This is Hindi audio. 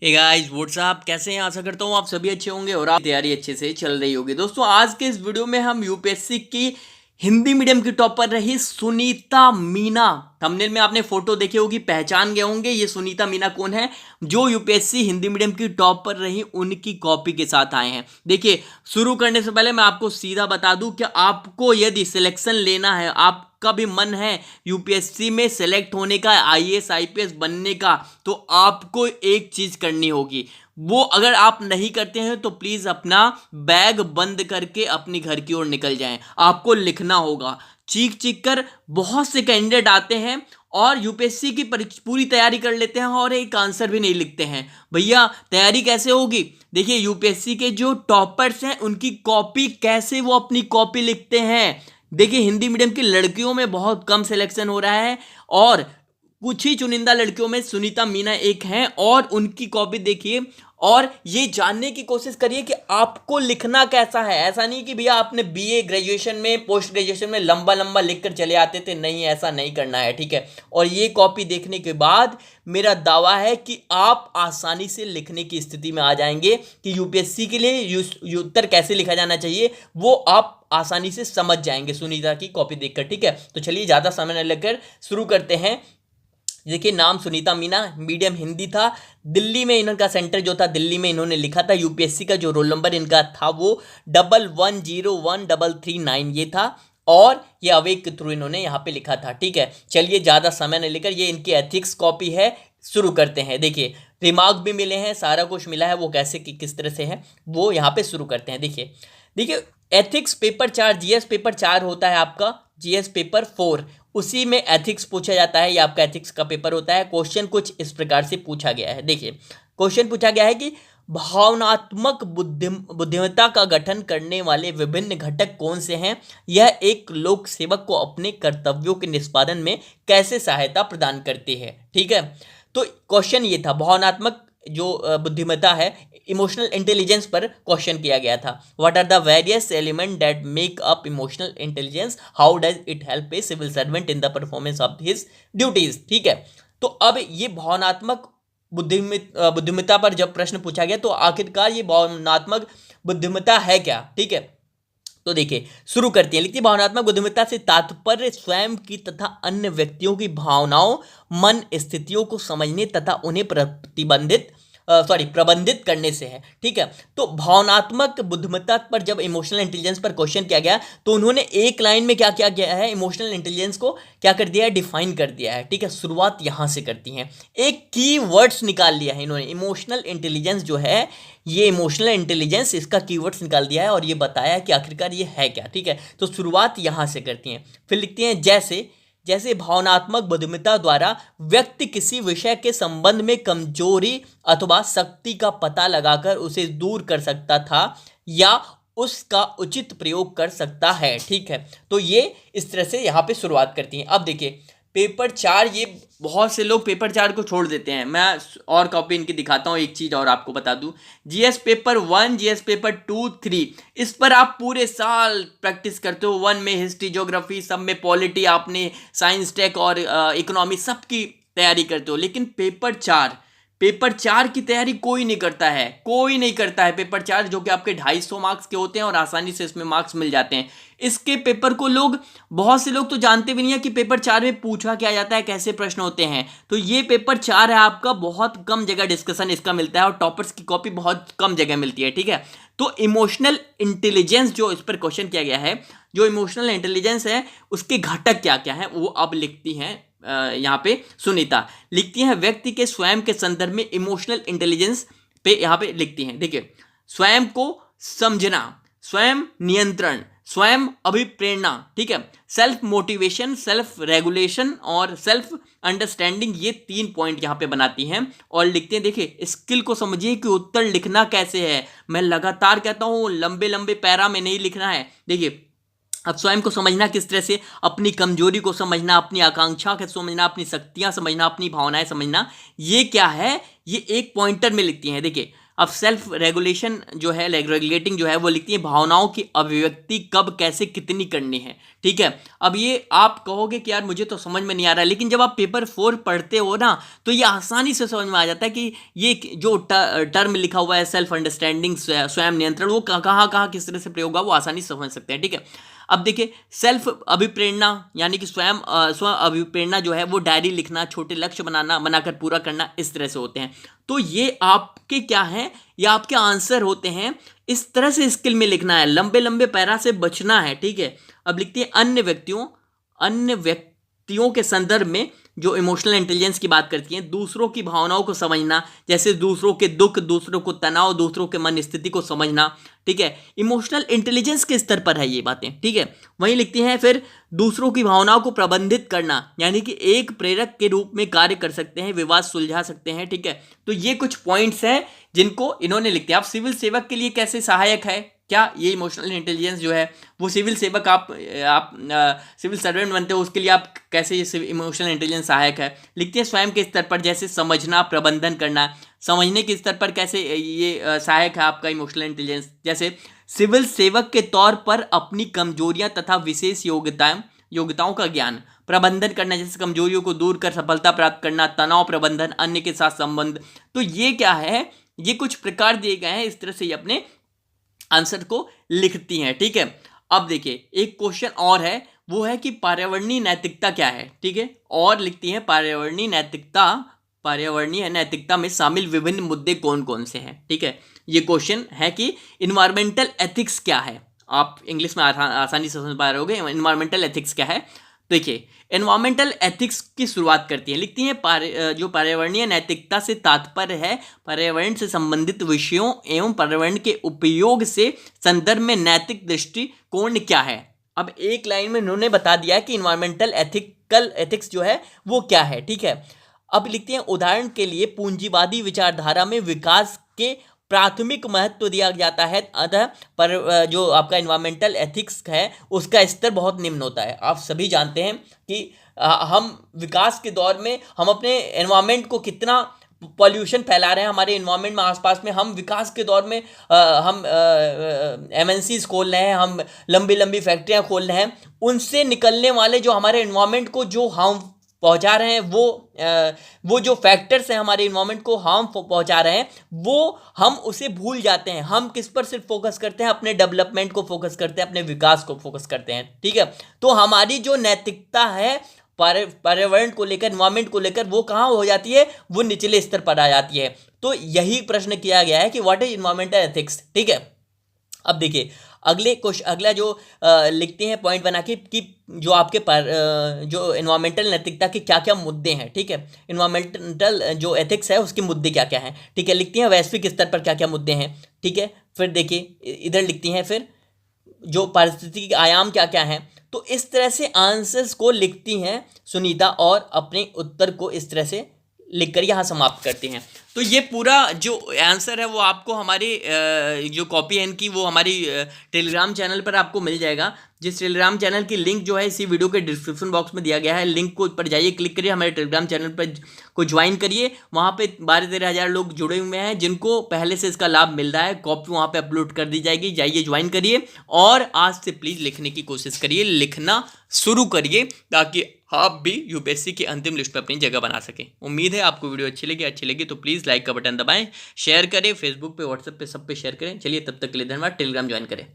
हे गाइस व्हाट्सअप, कैसे हैं? आशा करता हूँ आप सभी अच्छे होंगे और आप तैयारी अच्छे से चल रही होगी। दोस्तों, आज के इस वीडियो में हम यूपीएससी की हिंदी मीडियम की टॉपर रही सुनीता मीना, थंबनेल में आपने फोटो देखी होगी, पहचान गए होंगे ये सुनीता मीना कौन है, जो यूपीएससी हिंदी मीडियम की टॉपर रही, उनकी कॉपी के साथ आए हैं। देखिए, शुरू करने से पहले मैं आपको सीधा बता दूं कि आपको यदि सिलेक्शन लेना है, आपका भी मन है यूपीएससी में सेलेक्ट होने का, आईएएस आईपीएस बनने का, तो आपको एक चीज करनी होगी। वो अगर आप नहीं करते हैं तो प्लीज अपना बैग बंद करके अपनी घर की ओर निकल जाएं। आपको लिखना होगा। चीख चीख कर बहुत से कैंडिडेट आते हैं और यूपीएससी की पूरी तैयारी कर लेते हैं और एक आंसर भी नहीं लिखते हैं। भैया, तैयारी कैसे होगी? देखिए, यूपीएससी के जो टॉपर्स हैं उनकी कॉपी कैसे वो अपनी कॉपी लिखते हैं। देखिए, हिंदी मीडियम की लड़कियों में बहुत कम सिलेक्शन हो रहा है और कुछ ही चुनिंदा लड़कियों में सुनीता मीना एक हैं, और उनकी कॉपी देखिए और ये जानने की कोशिश करिए कि आपको लिखना कैसा है। ऐसा नहीं कि भैया आपने बीए ग्रेजुएशन में, पोस्ट ग्रेजुएशन में लंबा लंबा लिख कर चले आते थे, नहीं, ऐसा नहीं करना है, ठीक है। और ये कॉपी देखने के बाद मेरा दावा है कि आप आसानी से लिखने की स्थिति में आ जाएंगे कि यूपीएससी के लिए उत्तर कैसे लिखा जाना चाहिए, वो आप आसानी से समझ जाएंगे सुनीता की कॉपी देखकर, ठीक है। तो चलिए, ज़्यादा समय न लेकर शुरू करते हैं। देखिए, नाम सुनीता मीना, मीडियम हिंदी था, दिल्ली में इनका सेंटर जो था दिल्ली में इन्होंने लिखा था। यूपीएससी का जो रोल नंबर इनका था वो 11011339 ये था, और ये अवेक के थ्रू इन्होंने यहाँ पे लिखा था, ठीक है। चलिए, ज़्यादा समय न लेकर, ये इनकी एथिक्स कॉपी है, शुरू करते हैं। देखिए, रिमार्क भी मिले हैं, सारा कुछ मिला है, वो कैसे किस तरह से है वो यहाँ पे शुरू करते हैं। देखिए देखिए एथिक्स पेपर 4, जीएस पेपर 4 होता है आपका, जीएस पेपर 4, उसी में एथिक्स पूछा जाता है। ये आपका एथिक्स का पेपर होता है। क्वेश्चन कुछ इस प्रकार से पूछा गया है। देखिए, क्वेश्चन पूछा गया है कि भावनात्मक बुद्धिमत्ता का गठन करने वाले विभिन्न घटक कौन से हैं? यह एक लोक सेवक को अपने कर्तव्यों के निष्पादन में कैसे सहायता प्रदान करती है, ठीक है। तो क्वेश्चन ये था, भावनात्मक जो बुद्धिमत्ता है, इमोशनल इंटेलिजेंस पर क्वेश्चन किया गया था। What are the various element that make up emotional intelligence, how does it help a civil servant in the performance of his duties, ठीक है। तो अब ये भावनात्मक बुद्धिमत्ता पर जब प्रश्न पूछा गया तो आखिरकार ये भावनात्मक बुद्धिमत्ता है क्या, ठीक है। तो देखिए, शुरू करते हैं। लिखिए, भावनात्मक बुद्धिमत्ता से तात्पर्य स्वयं की तथा अन्य व्यक्तियों की भावनाओं, मन स्थितियों को समझने तथा उन्हें प्रबंधित करने से है, ठीक है। तो भावनात्मक बुद्धिमत्ता पर जब इमोशनल इंटेलिजेंस पर क्वेश्चन किया गया तो उन्होंने एक लाइन में क्या किया गया है, इमोशनल इंटेलिजेंस को क्या कर दिया है, डिफाइन कर दिया है, ठीक है। शुरुआत यहां से करती हैं, एक की वर्ड्स निकाल लिया है इन्होंने। इमोशनल इंटेलिजेंस जो है, ये इमोशनल इंटेलिजेंस, इसका कीवर्ड्स निकाल दिया है और ये बताया कि आखिरकार ये है क्या, ठीक है। तो शुरुआत यहां से करती हैं। फिर लिखती हैं, जैसे भावनात्मक बुद्धिमत्ता द्वारा व्यक्ति किसी विषय के संबंध में कमजोरी अथवा शक्ति का पता लगाकर उसे दूर कर सकता था या उसका उचित प्रयोग कर सकता है, ठीक है। तो ये इस तरह से यहाँ पे शुरुआत करती हैं। अब देखिए, पेपर 4, ये बहुत से लोग पेपर 4 को छोड़ देते हैं। मैं और कॉपी इनकी दिखाता हूँ। एक चीज़ और आपको बता दूँ, जीएस पेपर 1, जीएस पेपर 2, 3, इस पर आप पूरे साल प्रैक्टिस करते हो। 1 में हिस्ट्री, ज्योग्राफी, सब में पॉलिटी, आपने साइंस, टेक और इकोनॉमी सबकी तैयारी करते हो। लेकिन पेपर 4 की तैयारी कोई नहीं करता है, कोई नहीं करता है। पेपर 4 जो कि आपके 250 मार्क्स के होते हैं और आसानी से इसमें मार्क्स मिल जाते हैं। इसके पेपर को बहुत से लोग तो जानते भी नहीं है कि पेपर 4 में पूछा क्या जाता है, कैसे प्रश्न होते हैं। तो ये पेपर 4 है आपका, बहुत कम जगह डिस्कशन इसका मिलता है और टॉपर्स की कॉपी बहुत कम जगह मिलती है, ठीक है। तो इमोशनल इंटेलिजेंस जो इस पर क्वेश्चन किया गया है, जो इमोशनल इंटेलिजेंस है उसके घटक क्या क्या है, वो अब लिखती हैं यहाँ पे सुनीता। लिखती हैं, व्यक्ति के स्वयं के संदर्भ में इमोशनल इंटेलिजेंस पे यहाँ पे लिखती हैं। देखिए, स्वयं को समझना, स्वयं नियंत्रण, स्वयं अभिप्रेरणा, ठीक है, सेल्फ मोटिवेशन, सेल्फ रेगुलेशन और सेल्फ अंडरस्टैंडिंग, ये 3 पॉइंट यहाँ पे बनाती हैं और लिखते हैं। देखिए, स्किल को समझिए कि उत्तर लिखना कैसे है। मैं लगातार कहता हूँ, लंबे लंबे पैरा में नहीं लिखना है। देखिए, अब स्वयं को समझना किस तरह से, अपनी कमजोरी को समझना, अपनी आकांक्षा को समझना, अपनी शक्तियां समझना, अपनी भावनाएं समझना, ये क्या है, ये एक पॉइंटर में लिखती हैं। देखिए, अब सेल्फ रेगुलेशन जो है, रेगुलेटिंग जो है, वो लिखती है भावनाओं की अभिव्यक्ति कब कैसे कितनी करनी है। ठीक है, अब ये आप कहोगे कि यार मुझे तो समझ में नहीं आ रहा है, लेकिन जब आप पेपर 4 पढ़ते हो ना तो ये आसानी से समझ में आ जाता है कि ये जो टर्म लिखा हुआ है सेल्फ अंडरस्टैंडिंग, स्वयं नियंत्रण, वो कहाँ कहाँ किस तरह से प्रयोग होगा वो आसानी से समझ सकते हैं। ठीक है, अब देखिए सेल्फ अभिप्रेरणा यानी कि स्व अभिप्रेरणा जो है वो डायरी लिखना, छोटे लक्ष्य बनाकर पूरा करना, इस तरह से होते हैं। तो ये आपके क्या हैं, ये आपके आंसर होते हैं। इस तरह से स्किल में लिखना है, लंबे लंबे पैरा से बचना है। ठीक है, अब लिखते हैं अन्य व्यक्तियों के संदर्भ में जो इमोशनल इंटेलिजेंस की बात करती हैं, दूसरों की भावनाओं को समझना, जैसे दूसरों के दुख, दूसरों को तनाव, दूसरों के मन स्थिति को समझना। ठीक है, इमोशनल इंटेलिजेंस के स्तर पर है ये बातें। ठीक है, वहीं लिखती हैं फिर दूसरों की भावनाओं को प्रबंधित करना, यानी कि एक प्रेरक के रूप में कार्य कर सकते हैं, विवाद सुलझा सकते हैं। ठीक है, तो ये कुछ पॉइंट्स हैं जिनको इन्होंने लिखते हैं। आप सिविल सेवक के लिए कैसे सहायक है, क्या ये इमोशनल इंटेलिजेंस जो है वो सिविल सेवक, आप सिविल सर्वेंट बनते हो, उसके लिए आप कैसे ये इमोशनल इंटेलिजेंस सहायक है। लिखते हैं स्वयं के स्तर पर, जैसे समझना, प्रबंधन करना, समझने के स्तर पर कैसे ये सहायक है आपका इमोशनल इंटेलिजेंस। जैसे सिविल सेवक के तौर पर अपनी कमजोरियां तथा विशेष योग्यताओं का ज्ञान, प्रबंधन करना, जैसे कमजोरियों को दूर कर सफलता प्राप्त करना, तनाव प्रबंधन, अन्य के साथ संबंध। तो ये क्या है, ये कुछ प्रकार दिए गए हैं, इस तरह से ये अपने आंसर को लिखती हैं। ठीक है, अब देखिए एक क्वेश्चन और है, वो है कि पर्यावरणीय नैतिकता क्या है। ठीक है, और लिखती हैं पर्यावरणीय नैतिकता में शामिल विभिन्न मुद्दे कौन कौन से हैं। ठीक है, ये क्वेश्चन है कि इन्वायरमेंटल एथिक्स क्या है। आप इंग्लिश में आसानी से समझ पा रहे होगे इन्वायरमेंटल एथिक्स क्या है। देखिए एनवायरमेंटल एथिक्स की शुरुआत करती है, लिखती हैं जो पर्यावरणीय नैतिकता से तात्पर्य है पर्यावरण से संबंधित विषयों एवं पर्यावरण के उपयोग से संदर्भ में नैतिक दृष्टिकोण क्या है। अब एक लाइन में उन्होंने बता दिया है कि इन्वायरमेंटल एथिक्स जो है वो क्या है। ठीक है, अब लिखते हैं उदाहरण के लिए पूंजीवादी विचारधारा में विकास के प्राथमिक महत्व दिया जाता है, अतः पर जो आपका इन्वायरमेंटल एथिक्स है उसका स्तर बहुत निम्न होता है। आप सभी जानते हैं कि हम विकास के दौर में हम अपने एनवायरमेंट को कितना पॉल्यूशन फैला रहे हैं, हमारे इन्वायरमेंट में आसपास में। हम विकास के दौर में हम एमएनसीज खोल रहे हैं, हम लंबी लंबी फैक्ट्रियां खोल रहे हैं, उनसे निकलने वाले जो हमारे इन्वायरमेंट को जो हार्म पहुंचा रहे हैं, वो जो फैक्टर्स हैं हमारे इन्वायरमेंट को हार्म पहुंचा रहे हैं, वो हम उसे भूल जाते हैं। हम किस पर सिर्फ फोकस करते हैं, अपने डेवलपमेंट को फोकस करते हैं, अपने विकास को फोकस करते हैं। ठीक है, तो हमारी जो नैतिकता है पर्यावरण को लेकर, इन्वायरमेंट को लेकर, वो कहाँ हो जाती है, वो निचले स्तर पर आ जाती है। तो यही प्रश्न किया गया है कि व्हाट इज इन्वायरमेंटल एथिक्स। ठीक है, अब देखिए अगला जो लिखते हैं पॉइंट बना के कि जो आपके जो इन्वायरमेंटल नैतिकता के क्या क्या मुद्दे हैं। ठीक है, इन्वायरमेंटल जो एथिक्स है उसके मुद्दे क्या क्या हैं। ठीक है, लिखती हैं वैश्विक स्तर पर क्या क्या मुद्दे हैं। ठीक है, फिर देखिए इधर लिखती हैं फिर जो पारिस्थितिक आयाम क्या क्या हैं। तो इस तरह से आंसर्स को लिखती हैं सुनीता और अपने उत्तर को इस तरह से लिखकर यहाँ समाप्त करती हैं। तो ये पूरा जो आंसर है वो आपको हमारी जो कॉपी है इनकी वो हमारी टेलीग्राम चैनल पर आपको मिल जाएगा, जिस टेलीग्राम चैनल की लिंक जो है इसी वीडियो के डिस्क्रिप्शन बॉक्स में दिया गया है। लिंक को पर जाइए, क्लिक करिए, हमारे टेलीग्राम चैनल पर को ज्वाइन करिए। वहाँ पे 12-13 हज़ार लोग जुड़े हुए हैं जिनको पहले से इसका लाभ मिल रहा है। कॉपी वहाँ पे अपलोड कर दी जाएगी, जाइए ज्वाइन करिए और आज से प्लीज़ लिखने की कोशिश करिए, लिखना शुरू करिए ताकि आप भी यूपीएससी की अंतिम लिस्ट पर अपनी जगह बना सकें। उम्मीद है आपको वीडियो अच्छी लगी तो प्लीज़ लाइक का बटन दबाएं, शेयर करें, फेसबुक पे, व्हाट्सएप पे, सब पे शेयर करें। चलिए तब तक के लिए धन्यवाद। टेलीग्राम ज्वाइन करें।